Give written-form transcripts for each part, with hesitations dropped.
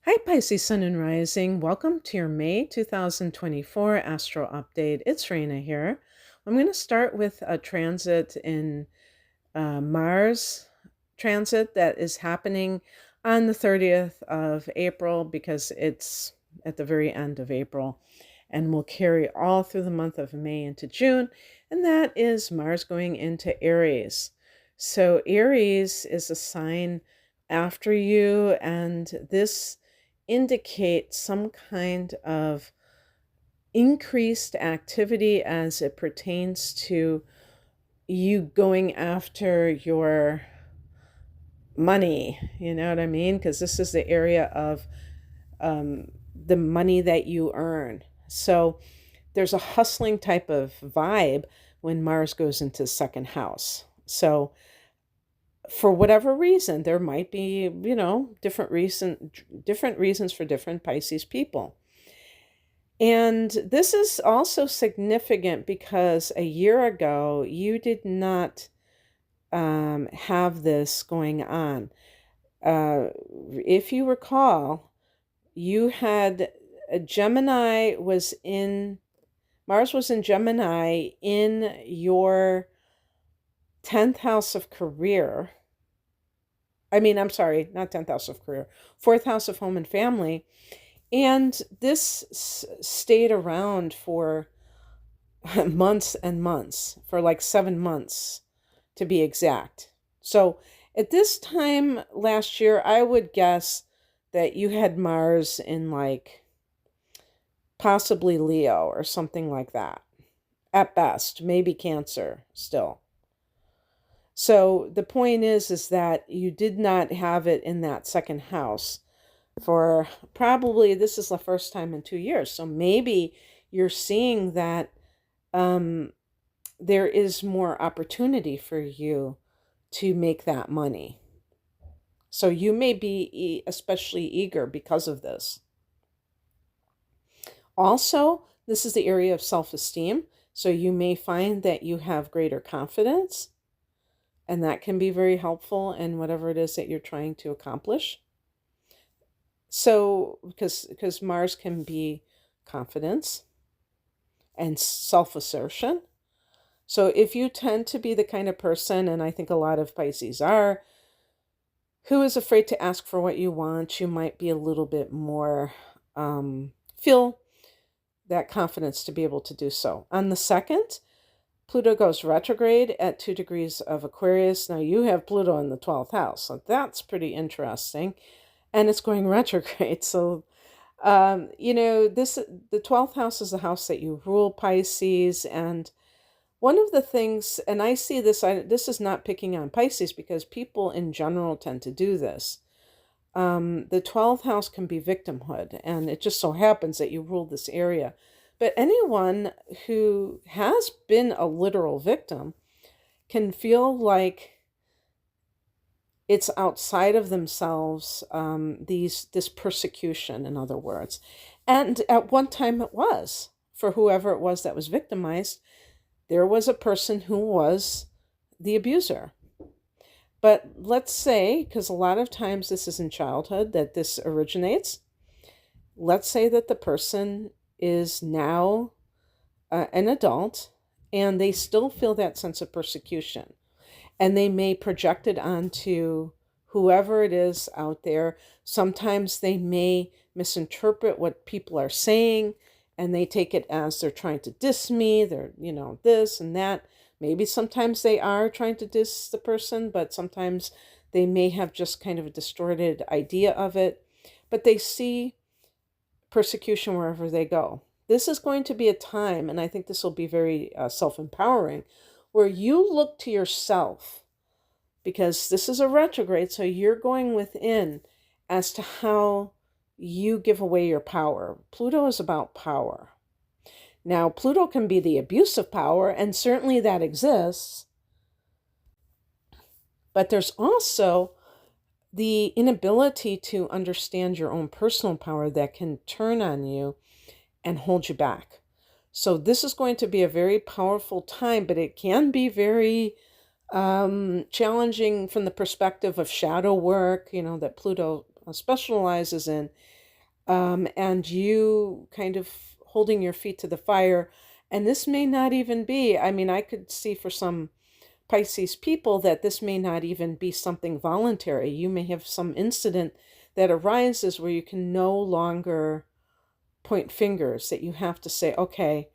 Hi, Pisces Sun and Rising. Welcome to your May 2024 Astro Update. It's Raina here. I'm going to start with a transit in Mars transit that is happening on the 30th of April because it's at the very end of April and will carry all through the month of May into June. And that is Mars going into Aries. So, Aries is a sign after you, and this indicates some kind of increased activity as it pertains to you going after your money. You know what I mean? Because this is the area of the money that you earn. So there's a hustling type of vibe when Mars goes into second house. So for whatever reason, there might be, different reasons for different Pisces people. And this is also significant because a year ago, you did not have this going on. If you recall, you had Mars was in Gemini in your 10th house of career. I'm sorry, not 10th house of career, 4th house of home and family. And this stayed around for months and months, for like 7 months to be exact. So at this time last year, I would guess that you had Mars in like possibly Leo or something like that. At best, maybe Cancer still. So the point is that you did not have it in that second house for probably, this is the first time in 2 years. So maybe you're seeing that there is more opportunity for you to make that money. So you may be especially eager because of this. Also, this is the area of self-esteem. So you may find that you have greater confidence, and that can be very helpful in whatever it is that you're trying to accomplish. So, because Mars can be confidence and self-assertion. So if you tend to be the kind of person, and I think a lot of Pisces are, who is afraid to ask for what you want, you might be a little bit more, feel that confidence to be able to do so. On the 2nd, Pluto goes retrograde at 2 degrees of Aquarius. Now you have Pluto in the 12th house, so that's pretty interesting. And it's going retrograde. So, the 12th house is the house that you rule, Pisces. And one of the things, and I see this, this is not picking on Pisces because people in general tend to do this. The 12th house can be victimhood, and it just so happens that you rule this area. But anyone who has been a literal victim can feel like it's outside of themselves, this persecution, in other words. And at one time it was, for whoever it was that was victimized, there was a person who was the abuser. But let's say, because a lot of times this is in childhood that this originates, let's say that the person is now an adult and they still feel that sense of persecution. And they may project it onto whoever it is out there. Sometimes they may misinterpret what people are saying, and they take it as they're trying to diss me, they're, this and that. Maybe sometimes they are trying to diss the person, but sometimes they may have just kind of a distorted idea of it. But they see persecution wherever they go. This is going to be a time, and I think this will be very self-empowering, where you look to yourself, because this is a retrograde, so you're going within as to how you give away your power. Pluto is about power. Now, Pluto can be the abuse of power, and certainly that exists, but there's also the inability to understand your own personal power that can turn on you and hold you back. So this is going to be a very powerful time, but it can be very challenging from the perspective of shadow work, that Pluto specializes in, and you kind of holding your feet to the fire. And this may not even be, I mean, I could see for some Pisces people that this may not even be something voluntary. You may have some incident that arises where you can no longer point fingers, that you have to say, okay,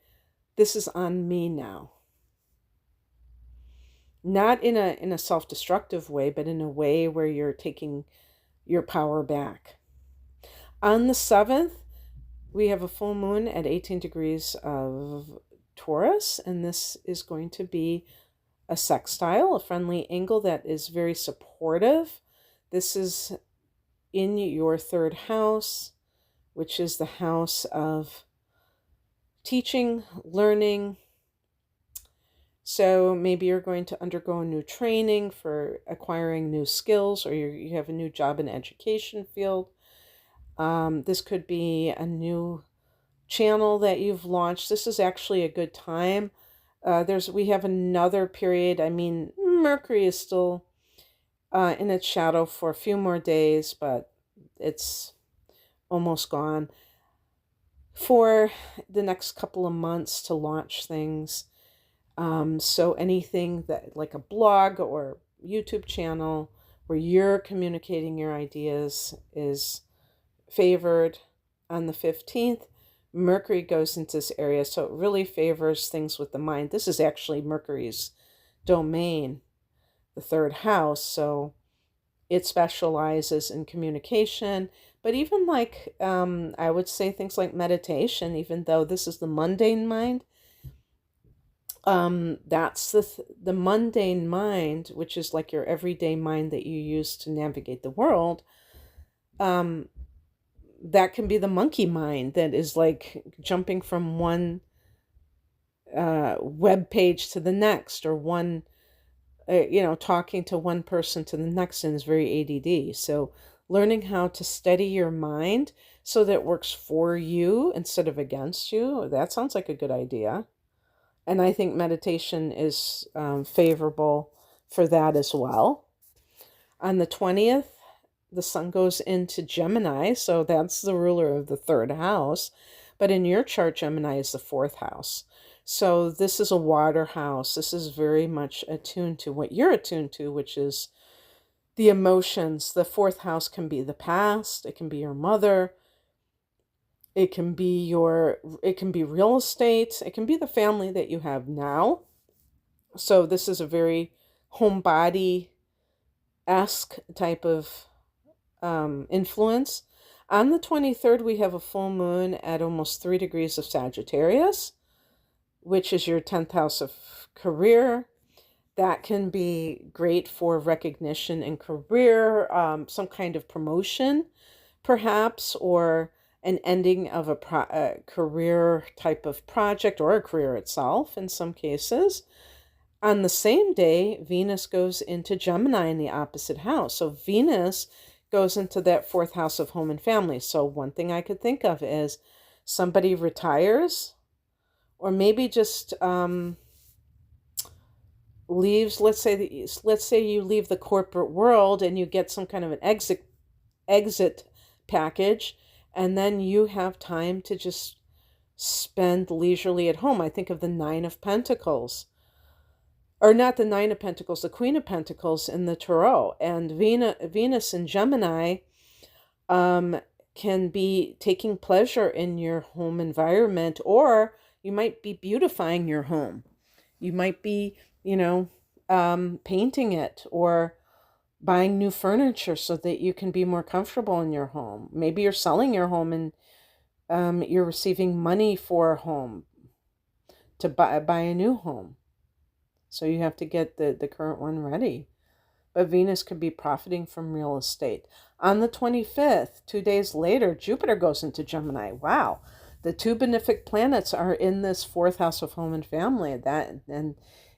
this is on me now. Not in a self-destructive way, but in a way where you're taking your power back. On the 7th, we have a full moon at 18 degrees of Taurus, and this is going to be a sextile, a friendly angle that is very supportive. This is in your 3rd house, which is the house of teaching, learning. So maybe you're going to undergo a new training for acquiring new skills, or you have a new job in education field. This could be a new channel that you've launched. This is actually a good time. We have another period. I mean, Mercury is still in its shadow for a few more days, but it's almost gone. For the next couple of months to launch things. So anything that, like a blog or YouTube channel where you're communicating your ideas, is favored. On the 15th, Mercury goes into this area, so it really favors things with the mind. This is actually Mercury's domain, the 3rd house, so it specializes in communication. But even like, I would say things like meditation, even though this is the mundane mind, that's the mundane mind, which is like your everyday mind that you use to navigate the world. That can be the monkey mind that is like jumping from one web page to the next, or one, talking to one person to the next, and is very ADD. So learning how to steady your mind so that it works for you instead of against you, that sounds like a good idea. And I think meditation is favorable for that as well. On the 20th, the sun goes into Gemini, so that's the ruler of the 3rd house. But in your chart, Gemini is the 4th house. So this is a water house. This is very much attuned to what you're attuned to, which is the emotions. The 4th house can be the past. It can be your mother. It can be real estate. It can be the family that you have now. So this is a very homebody-esque type of influence. On the 23rd, we have a full moon at almost 3 degrees of Sagittarius, which is your 10th house of career. That can be great for recognition in career, some kind of promotion, perhaps, or an ending of a career type of project, or a career itself in some cases. On the same day, Venus goes into Gemini in the opposite house. So Venus goes into that 4th house of home and family. So one thing I could think of is somebody retires, or maybe just leaves. Let's say you leave the corporate world and you get some kind of an exit package, and then you have time to just spend leisurely at home. I think of the 9 of Pentacles, or not the 9 of Pentacles, the Queen of Pentacles in the Tarot. And Venus in Gemini can be taking pleasure in your home environment, or you might be beautifying your home. You might be, painting it, or buying new furniture so that you can be more comfortable in your home. Maybe you're selling your home and you're receiving money for a home to buy a new home. So you have to get the current one ready. But Venus could be profiting from real estate. On the 25th, 2 days later, Jupiter goes into Gemini. Wow. The 2 benefic planets are in this 4th house of home and family.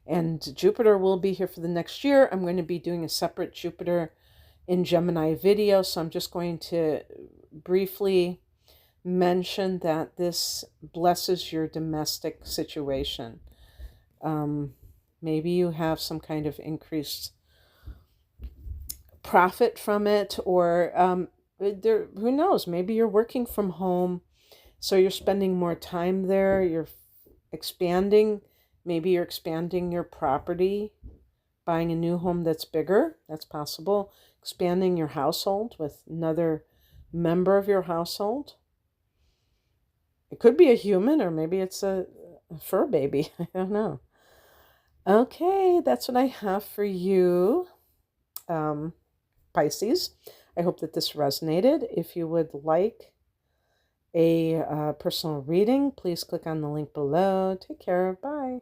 And Jupiter will be here for the next year. I'm going to be doing a separate Jupiter in Gemini video, so I'm just going to briefly mention that this blesses your domestic situation. Maybe you have some kind of increased profit from it, or there, who knows? Maybe you're working from home, so you're spending more time there. You're expanding. Maybe you're expanding your property, buying a new home that's bigger. That's possible. Expanding your household with another member of your household. It could be a human, or maybe it's a fur baby. I don't know. Okay, that's what I have for you, Pisces. I hope that this resonated. If you would like a personal reading, please click on the link below. Take care. Bye.